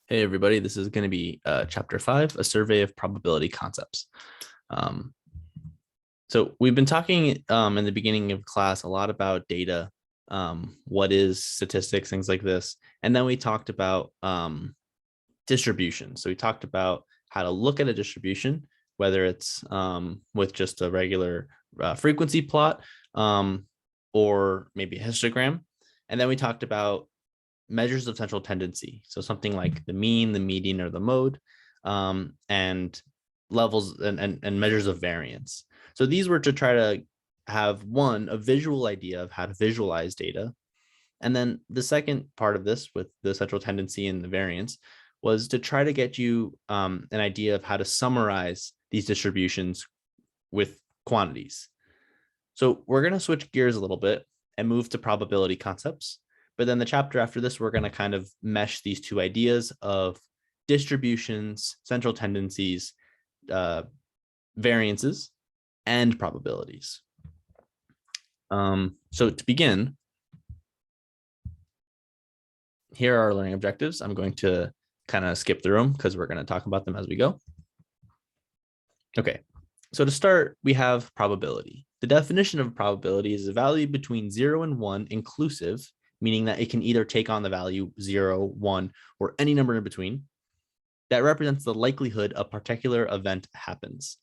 Hey everybody, this is going to be chapter 5, a survey of probability concepts. Um, so we've been talking in the beginning of class a lot about data, what is statistics, things like this. And then we talked about distribution. So we talked about how to look at a distribution, whether it's with just a regular frequency plot or maybe a histogram. And then we talked about measures of central tendency. So something like the mean, the median, or the mode, and levels and measures of variance. So these were to try to have a visual idea of how to visualize data. And then the second part of this with the central tendency and the variance was to try to get you an idea of how to summarize these distributions with quantities. So we're going to switch gears a little bit and move to probability concepts. But then the chapter after this, we're going to kind of mesh these two ideas of distributions, central tendencies, variances, and probabilities. So to begin, here are our learning objectives. I'm going to kind of skip through them because we're going to talk about them as we go. Okay, so to start, we have probability. The definition of probability is a value between 0 and 1 inclusive, meaning that it can either take on the value 0, 1, or any number in between. That represents the likelihood a particular event happens.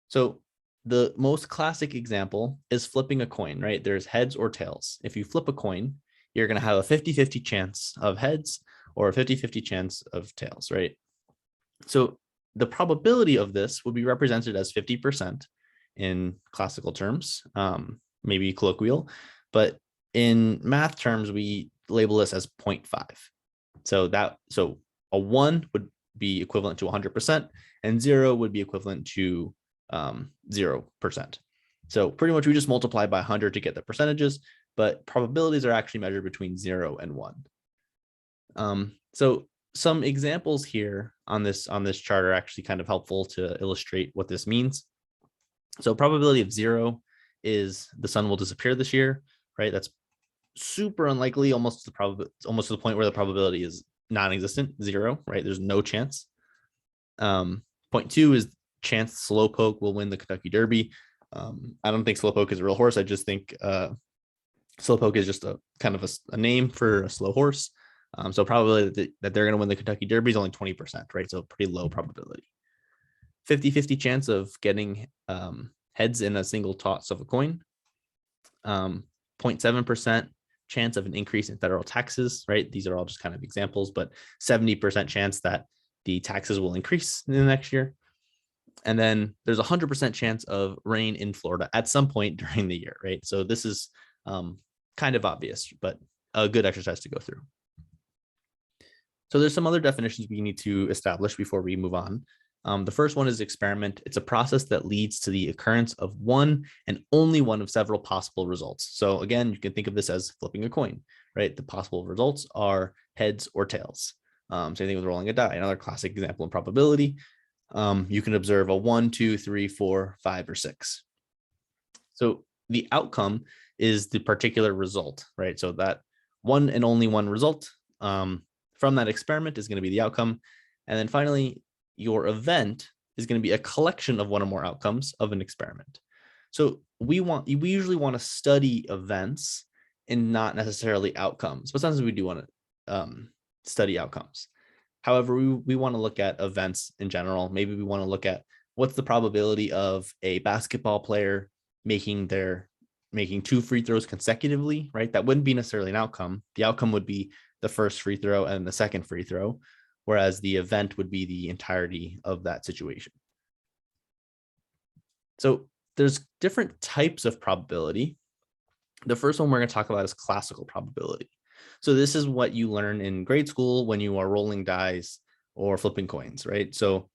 So the most classic example is flipping a coin, right? There's heads or tails. If you flip a coin, you're going to have a 50-50 chance of heads or a 50-50 chance of tails, right? So the probability of this would be represented as 50% in classical terms, maybe colloquial, but in math terms, we label this as 0.5. So a 1 would be equivalent to 100%, and 0 would be equivalent to 0%. So pretty much we just multiply by 100 to get the percentages, but probabilities are actually measured between 0 and 1. So some examples here on this chart are actually kind of helpful to illustrate what this means. So probability of 0 is the sun will disappear this year, right? That's super unlikely, almost to the point where the probability is non-existent, 0, right? There's no chance. 0.2 is chance Slowpoke will win the Kentucky Derby. I don't think Slowpoke is a real horse. I just think Slowpoke is just a kind of a name for a slow horse. So probability that they're going to win the Kentucky Derby is only 20%, right? So pretty low probability. 50-50 chance of getting heads in a single toss of a coin. 0.7% chance of an increase in federal taxes, right? These are all just kind of examples, but 70% chance that the taxes will increase in the next year. And then there's 100% chance of rain in Florida at some point during the year, right? So this is kind of obvious, but a good exercise to go through. So there's some other definitions we need to establish before we move on. The first one is experiment. It's a process that leads to the occurrence of one and only one of several possible results. So again, you can think of this as flipping a coin, right? The possible results are heads or tails. Same thing with rolling a die, another classic example in probability. You can observe a 1, 2, 3, 4, 5, or 6. So the outcome is the particular result, right? So that one and only one result from that experiment is going to be the outcome. And then finally, your event is going to be a collection of one or more outcomes of an experiment. So we usually want to study events and not necessarily outcomes, but sometimes we do want to study outcomes. However, we want to look at events in general. Maybe we want to look at what's the probability of a basketball player making 2 free throws consecutively, right? That wouldn't be necessarily an outcome. The outcome would be the first free throw and the second free throw, whereas the event would be the entirety of that situation. So there's different types of probability. The first one we're going to talk about is classical probability. So this is what you learn in grade school when you are rolling dice or flipping coins, right? So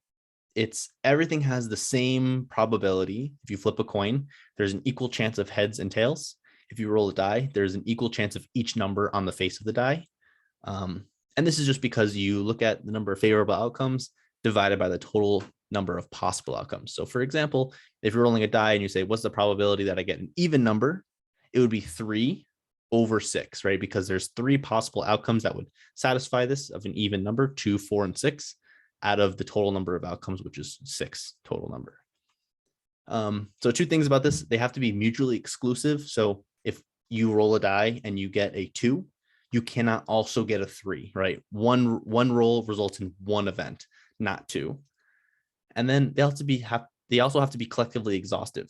everything has the same probability. If you flip a coin, there's an equal chance of heads and tails. If you roll a die, there's an equal chance of each number on the face of the die. And this is just because you look at the number of favorable outcomes divided by the total number of possible outcomes. So for example, if you're rolling a die and you say, what's the probability that I get an even number? It would be 3. over 6, right? Because there's 3 possible outcomes that would satisfy this of an even number, 2, 4, and 6, out of the total number of outcomes, which is 6 total number. So 2 things about this: they have to be mutually exclusive. So if you roll a die and you get a 2, you cannot also get a 3, right? One roll results in 1 event, not 2. And then they also have to be collectively exhaustive,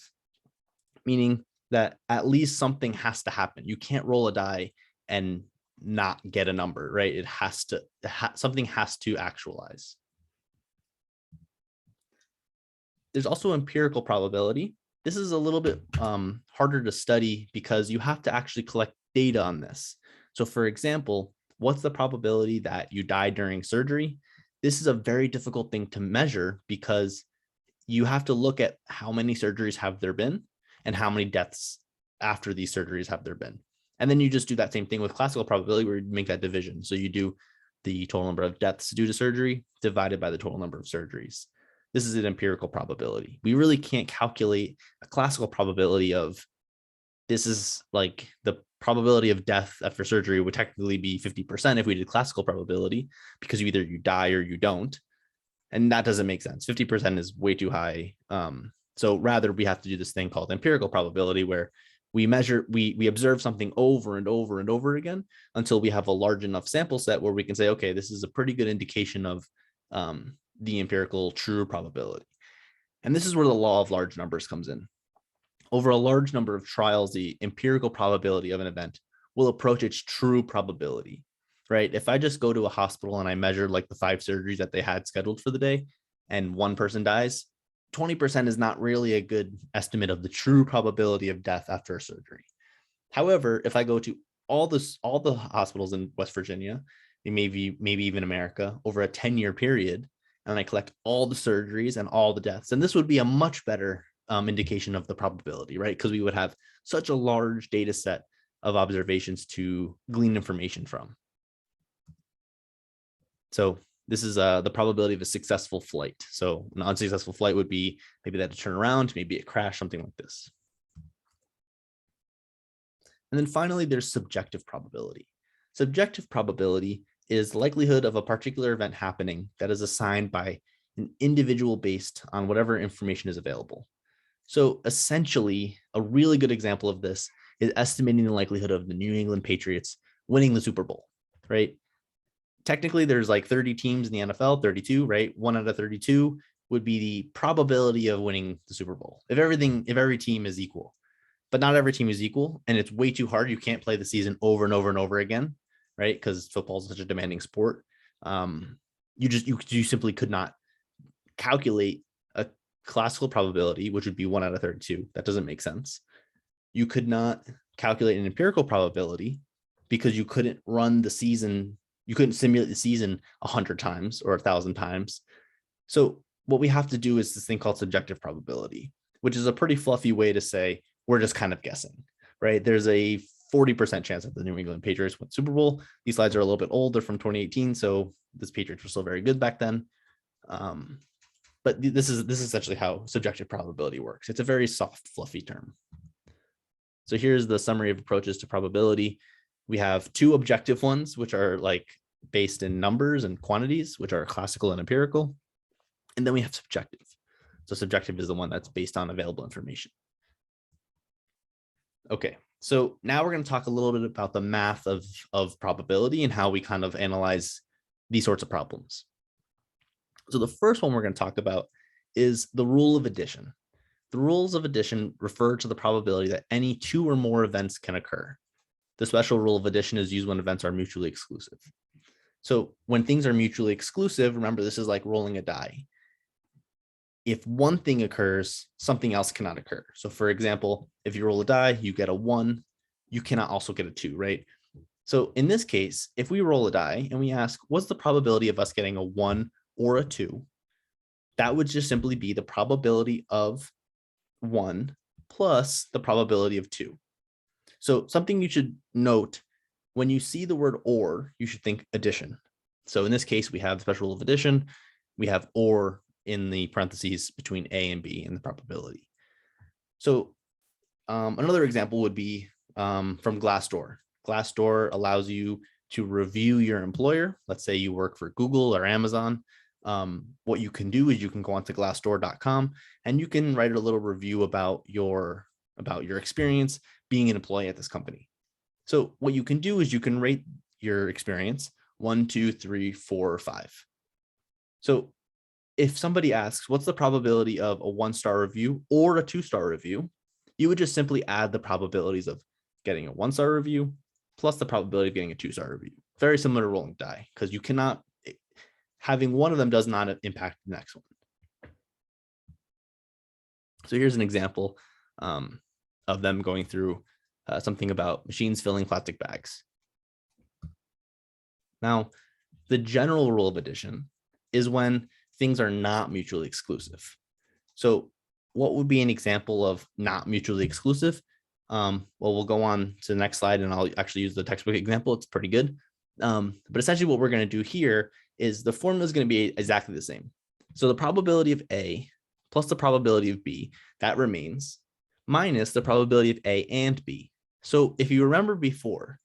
meaning that at least something has to happen. You can't roll a die and not get a number, right? It has to something has to actualize. There's also empirical probability. This is a little bit harder to study because you have to actually collect data on this. So for example, what's the probability that you die during surgery? This is a very difficult thing to measure because you have to look at how many surgeries have there been and how many deaths after these surgeries have there been. And then you just do that same thing with classical probability where you make that division. So you do the total number of deaths due to surgery divided by the total number of surgeries. This is an empirical probability. We really can't calculate a classical probability of, this is like the probability of death after surgery would technically be 50% if we did classical probability, because either you die or you don't. And that doesn't make sense. 50% is way too high. So rather we have to do this thing called empirical probability, where we measure, we observe something over and over and over again until we have a large enough sample set where we can say, okay, this is a pretty good indication of the empirical true probability. And this is where the law of large numbers comes in. Over a large number of trials, the empirical probability of an event will approach its true probability, right? If I just go to a hospital and I measure like the 5 surgeries that they had scheduled for the day and 1 person dies, 20% is not really a good estimate of the true probability of death after a surgery. However, if I go to all the hospitals in West Virginia, maybe even America, over a 10-year period, and I collect all the surgeries and all the deaths, and this would be a much better indication of the probability, right? Because we would have such a large data set of observations to glean information from. So this is the probability of a successful flight. So an unsuccessful flight would be maybe that to turn around, maybe it crashed, something like this. And then finally, there's subjective probability. Subjective probability is the likelihood of a particular event happening that is assigned by an individual based on whatever information is available. So essentially, a really good example of this is estimating the likelihood of the New England Patriots winning the Super Bowl, right? Technically, there's like 30 teams in the NFL, 32, right? 1 out of 32 would be the probability of winning the Super Bowl if every team is equal. But not every team is equal, and it's way too hard. You can't play the season over and over and over again, right? Because football is such a demanding sport. You simply could not calculate a classical probability, which would be 1 out of 32. That doesn't make sense. You could not calculate an empirical probability because you couldn't run the season. You couldn't simulate the season 100 times or 1,000 times. So what we have to do is this thing called subjective probability, which is a pretty fluffy way to say we're just kind of guessing, right? There's a 40% chance that the New England Patriots win Super Bowl. These slides are a little bit old. They're from 2018. So this Patriots were still very good back then. But this is essentially how subjective probability works. It's a very soft, fluffy term. So here's the summary of approaches to probability. We have 2 objective ones, which are like based in numbers and quantities, which are classical and empirical. And then we have subjective. So subjective is the one that's based on available information. Okay, so now we're going to talk a little bit about the math of probability and how we kind of analyze these sorts of problems. So the first one we're going to talk about is the rule of addition. The rules of addition refer to the probability that any 2 or more events can occur. The special rule of addition is used when events are mutually exclusive. So when things are mutually exclusive, remember, this is like rolling a die. If one thing occurs, something else cannot occur. So for example, if you roll a die, you get a 1, you cannot also get a 2, right? So in this case, if we roll a die and we ask, what's the probability of us getting a 1 or a 2? That would just simply be the probability of 1 plus the probability of 2. So something you should note, when you see the word or, you should think addition. So in this case, we have the special rule of addition. We have or in the parentheses between A and B in the probability. So another example would be from Glassdoor. Glassdoor allows you to review your employer. Let's say you work for Google or Amazon. What you can do is you can go onto glassdoor.com and you can write a little review about your experience being an employee at this company. So what you can do is you can rate your experience 1, 2, 3, 4, or 5. So if somebody asks, what's the probability of a 1-star review or a 2-star review, you would just simply add the probabilities of getting a 1-star review plus the probability of getting a 2-star review. Very similar to rolling die, because you cannot, having one of them does not impact the next one. So here's an example of them going through something about machines filling plastic bags. Now, the general rule of addition is when things are not mutually exclusive. So what would be an example of not mutually exclusive? Well, we'll go on to the next slide and I'll actually use the textbook example. It's pretty good. But essentially what we're going to do here is the formula is going to be exactly the same. So the probability of A plus the probability of B, that remains, minus the probability of A and B. So if you remember before,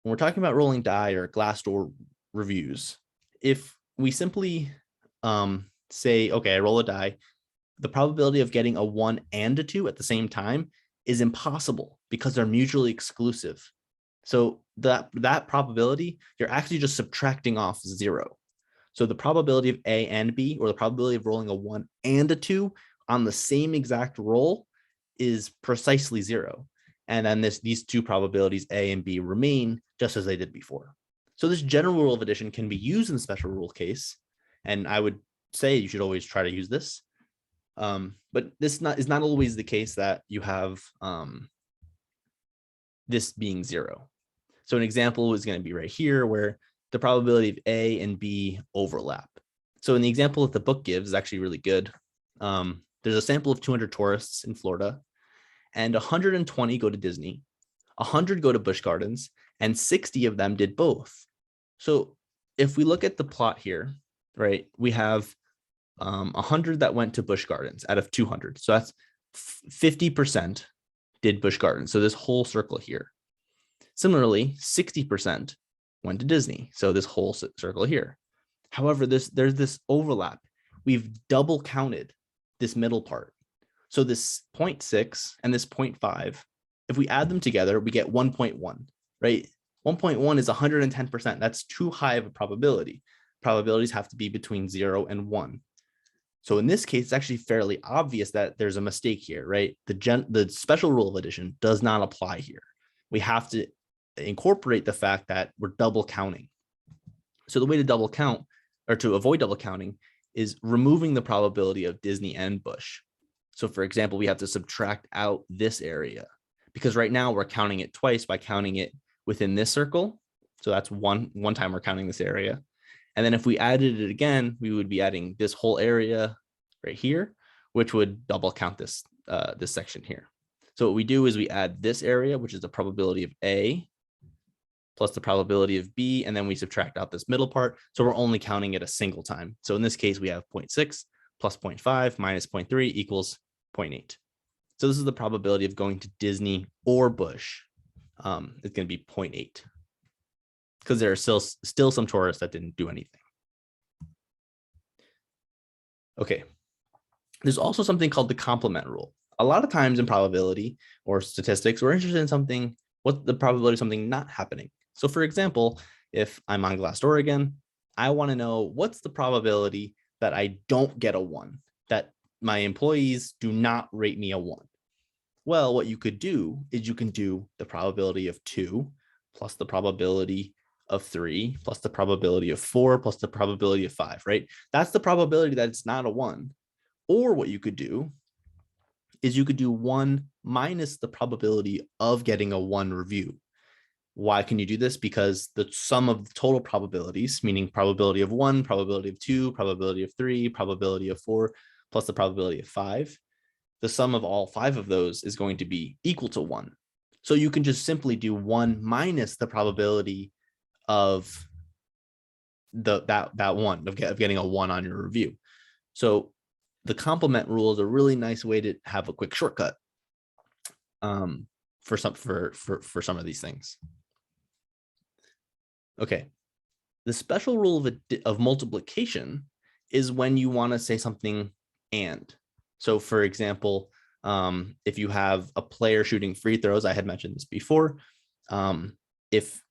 when we're talking about rolling die or Glassdoor reviews, if we simply say, okay, I roll a die, the probability of getting a 1 and a 2 at the same time is impossible because they're mutually exclusive. So that probability, you're actually just subtracting off 0. So the probability of A and B, or the probability of rolling a 1 and a 2 on the same exact roll, is precisely 0. And then these two probabilities, A and B, remain just as they did before. So this general rule of addition can be used in the special rule case. And I would say you should always try to use this. But this is not always the case that you have this being 0. So an example is going to be right here where the probability of A and B overlap. So in the example that the book gives is actually really good. There's a sample of 200 tourists in Florida, and 120 go to Disney, 100 go to Busch Gardens, and 60 of them did both. So if we look at the plot here, right, we have 100 that went to Busch Gardens out of 200. So that's 50% did Busch Gardens. So this whole circle here. Similarly, 60% went to Disney. So this whole circle here. However, there's this overlap. We've double counted this middle part. So this 0.6 and this 0.5, if we add them together, we get 1.1, right? 1.1 is 110%. That's too high of a probability. Probabilities have to be between 0 and 1. So in this case, it's actually fairly obvious that there's a mistake here, right? The special rule of addition does not apply here. We have to incorporate the fact that we're double counting. So the way to double count, or to avoid double counting, is removing the probability of Disney and Busch. So for example, we have to subtract out this area, because right now we're counting it twice by counting it within this circle. So that's one time we're counting this area. And then if we added it again, we would be adding this whole area right here, which would double count this section here. So what we do is we add this area, which is the probability of A, plus the probability of B, and then we subtract out this middle part. So we're only counting it a single time. So in this case, we have 0.6 plus 0.5 minus 0.3 equals 0.8. So this is the probability of going to Disney or Busch. It's going to be 0.8. Because there are still some tourists that didn't do anything. Okay. There's also something called the complement rule. A lot of times in probability or statistics, we're interested in something, what's the probability of something not happening? So for example, if I'm on Glassdoor again, I want to know what's the probability that I don't get a 1, that my employees do not rate me a 1. Well, what you could do is you can do the probability of 2 plus the probability of 3 plus the probability of 4 plus the probability of 5, right? That's the probability that it's not a 1. Or what you could do is you could do 1 minus the probability of getting a 1 review. Why can you do this? Because the sum of the total probabilities, meaning probability of 1, probability of 2, probability of 3, probability of 4, plus the probability of 5, the sum of all 5 of those is going to be equal to 1. So you can just simply do 1 minus the probability of that one of getting a 1 on your review. So the complement rule is a really nice way to have a quick shortcut for some of these things. Okay. The special rule of multiplication is when you want to say something and. So for example, if you have a player shooting free throws, I had mentioned this before. If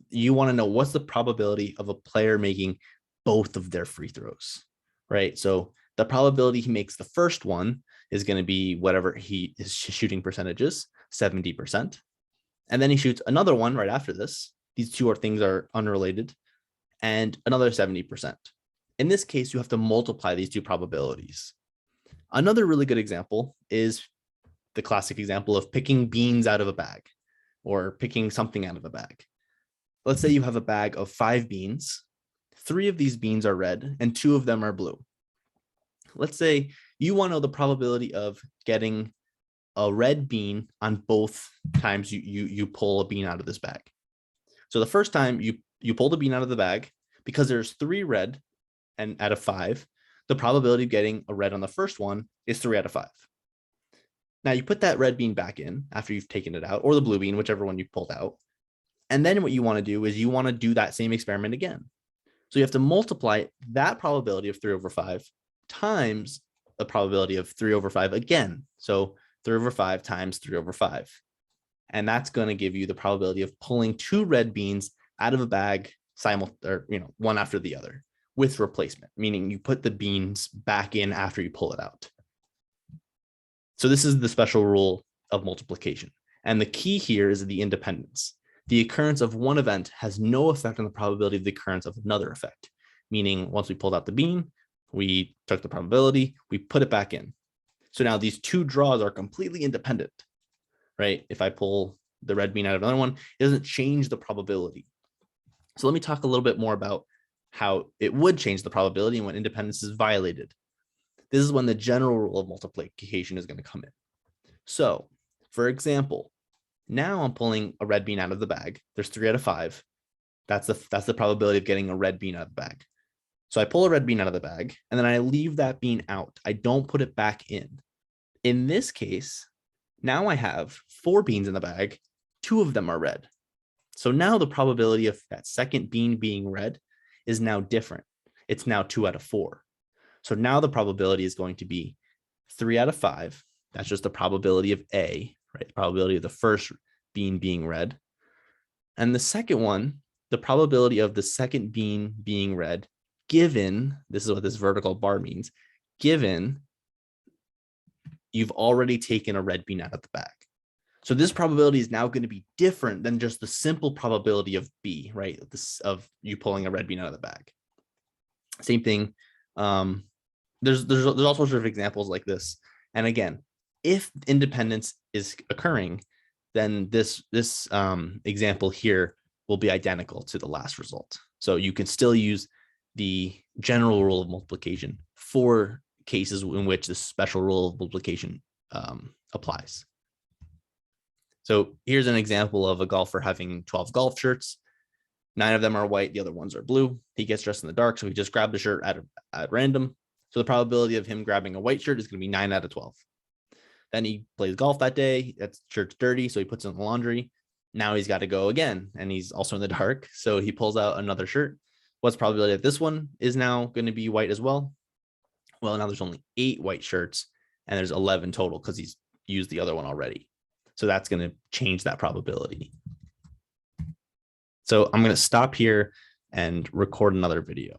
you want to know what's the probability of a player making both of their free throws, right? So the probability he makes the first one is going to be whatever his shooting percentage is, 70%. And then he shoots another one right after this. These two things are unrelated, and another 70%. In this case, you have to multiply these two probabilities. Another really good example is the classic example of picking beans out of a bag or picking something out of a bag. Let's say you have a bag of 5 beans. 3 of these beans are red and 2 of them are blue. Let's say you want to know the probability of getting a red bean on both times you pull a bean out of this bag. So the first time you pull the bean out of the bag, because there's 3 red and out of 5, the probability of getting a red on the first one is 3 out of 5. Now you put that red bean back in after you've taken it out, or the blue bean, whichever one you pulled out. And then what you want to do is you want to do that same experiment again. So you have to multiply that probability of 3 over 5 times the probability of 3 over 5 again. So 3 over 5 times 3 over 5. And that's going to give you the probability of pulling 2 red beans out of a bag one after the other with replacement, meaning you put the beans back in after you pull it out. So this is the special rule of multiplication. And the key here is the independence. The occurrence of one event has no effect on the probability of the occurrence of another effect, meaning once we pulled out the bean, we took the probability, we put it back in. So now these 2 draws are completely independent, right? If I pull the red bean out of another one, it doesn't change the probability. So let me talk a little bit more about how it would change the probability and when independence is violated. This is when the general rule of multiplication is going to come in. So, for example, now I'm pulling a red bean out of the bag. There's 3 out of 5. That's the probability of getting a red bean out of the bag. So I pull a red bean out of the bag, and then I leave that bean out. I don't put it back in. In this case, now I have 4 beans in the bag. 2 of them are red. So now the probability of that second bean being red is now different. It's now 2 out of 4. So now the probability is going to be 3 out of 5. That's just the probability of A, right? The probability of the first bean being red. And the second one, the probability of the second bean being red, given, this is what this vertical bar means, given you've already taken a red bean out of the bag. So this probability is now going to be different than just the simple probability of B, right? Of you pulling a red bean out of the bag. Same thing. There's all sorts of examples like this. And again, if independence is occurring, then this example here will be identical to the last result. So you can still use the general rule of multiplication for cases in which the special rule of multiplication applies. So here's an example of a golfer having 12 golf shirts. 9 of them are white, the other ones are blue. He gets dressed in the dark, so he just grabbed the shirt at random. So the probability of him grabbing a white shirt is going to be 9 out of 12. Then he plays golf that day. That shirt's dirty, so he puts it in the laundry. Now he's got to go again, and he's also in the dark, so he pulls out another shirt. What's the probability that this one is now going to be white as well? Well, now there's only 8 white shirts, and there's 11 total because he's used the other one already. So that's going to change that probability. So I'm going to stop here and record another video.